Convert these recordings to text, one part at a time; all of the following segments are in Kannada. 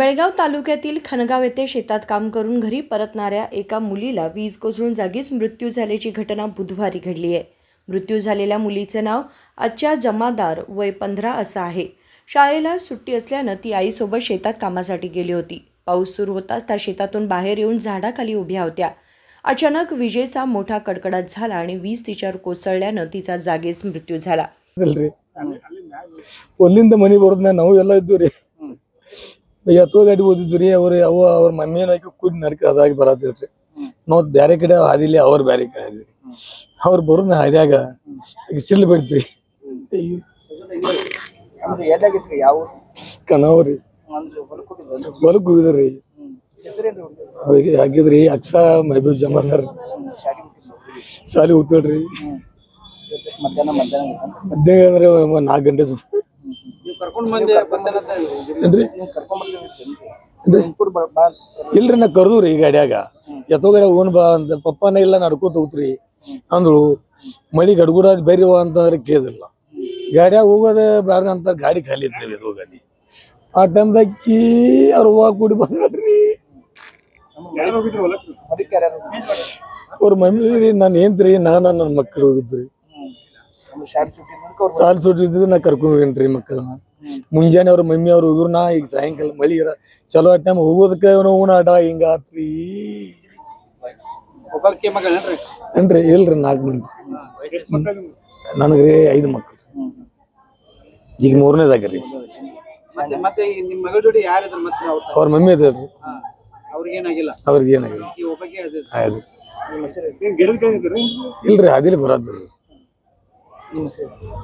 बेळगाव तालुक्यातील खणगाव येथे शेतात काम करून घरी परतणाऱ्या एका मुलीला वीज कोसळून जागीच मृत्यू झाल्याची घटना बुधवारी घडली आहे। मृत्यू झालेल्या मुलीचे नाव अच्छा जमादार वय 15 असं आहे। शाळेला सुट्टी असल्याने ती आईसोबत शेतात कामासाठी गेली होती। पाऊस सुरू होताच त्या शेतातून बाहेर येऊन झाडाखाली उभ्या होत्या। अचानक विजेचा मोठा कडकडाट झाला आणि वीज तिच्यावर कोसळल्याने तिचा जागीच मृत्यू झाला। ಒಲ್ಲಿಂದ ಮನಿ ಬರೋದ್ನ ನಾವು ಎಲ್ಲ ಇದ್ದೀವಿ ರೀ। ಎತ್ತೋ ಗಾಡಿ ಓದಿದ್ವಿ ರೀ। ಅವ್ರ ಮಮ್ಮಿನ ಕೂಡಿ ನಡ್ಕ ಅದಾಗಿ ಬರತ್ತಿರ್ರಿ। ನಾವು ಬೇರೆ ಕಡೆ ಹಾದಿಲಿ ಅವ್ರು ಬೇರೆ ಕಡೆ ಅದೀವಿ। ಅವ್ರು ಬರೋದ್ನ ಹಾದ್ಯಾಗ ಸಿಡ್ಲು ಬಿಡ್ತೀವಿ। ಎಲ್ಲಾಗಿತ್ರಿ ಯಾವ ಕನವ್ರಿ ಹೊಲಕ್ಕೆ ಹೋಗಿದ್ರಿ। ಅವ್ರಿಗೆ ಹಾಕಿದ್ರಿ ಅಕ್ಸಾ ಮೆಹಬೂಬ್ ಜಮಾದಾರ್ ಶಾಲಿ ಹೋಗ್ತಾಳ್ರಿ। ಮಧ್ಯಾಹ್ನ ಅಂದ್ರೆ 4 ಗಂಟೆ ಇಲ್ರಿ ನಾ ಕರ್ದವ್ರಿ ಈ ಗಾಡ್ಯಾಗ ಎತ್ತೋ ಗಾಡಿ ಓನ್ ಬಾ ಅಂತ ಪಪ್ಪನ ಇಲ್ಲ ನಡ್ಕೋತ ಹೋಗ್ತ್ರಿ ಅಂದ್ರು ಮಳಿ ಗಡ್ಗುಡ ಬೇರೆ ಅಂತಂದ್ರೆ ಕೇಳಿಲ್ಲ ಗಾಡ್ಯಾಗ ಹೋಗೋದೇ ಬೇಡ ಅಂತ ಗಾಡಿ ಖಾಲಿ ಇತ್ರಿ ಎತ್ತೋ ಗಾಡಿ ಆ ಟೈಮ್ದಾಕಿ ಅವ್ರ ಹೂವ ಕೂಡಿ ಬಂದ್ರಿ ಅವ್ರ ಮಮ್ಮಿ ನಾನು ಏನ್ರಿ ನನ್ನ ಮಕ್ಕಳು ಹೋಗಿದ್ರಿ ಸಾಲ್ ಸುಟ್ಟಿದ್ದು ನಾ ಕರ್ಕೊಂಡ್ ಹೋಗೇನ್ರಿ ಮಕ್ಕಳನ್ನ ಮುಂಜಾನೆ ಅವ್ರ ಮಮ್ಮಿ ಅವ್ರು ಹೋಗಿರು ನಾ ಈಗ ಸಾಯಂಕಾಲ ಮಳಿ ಚಲೋ ಆ ಟೈಮ್ ಹೋಗೋದಕ್ಕೆ ಆಟ ಹಿಂಗ ಆತ್ರಿ ಏನ್ರಿ ಇಲ್ರಿ 4 ಮಂದಿ ನನಗ್ರಿ 5 ಮಕ್ಕಳು ಈಗ 3ನೇದಾಗ್ರಿ ಅವ್ರ ಮಮ್ಮಿ ಅದ್ರಿ ಅವ್ರಿಗೇನಾಗಿಲ್ಲ ಇಲ್ರಿ ಅದಿಲ್ ಬರದ್ರಿ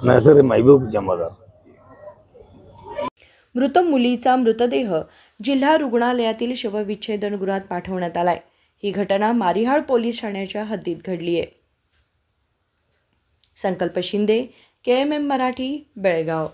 नसर महबूब जमादार। मृत मुलीचा मृतदेह जिल्हा रुग्णालयातील शवविच्छेदनगृहात पाठवण्यात आलाय। ही घटना मारिहाळ पोलीस ठाण्याच्या हद्दीत घडली आहे। संकल्प शिंदे, KMM मराठी, बेळगाव।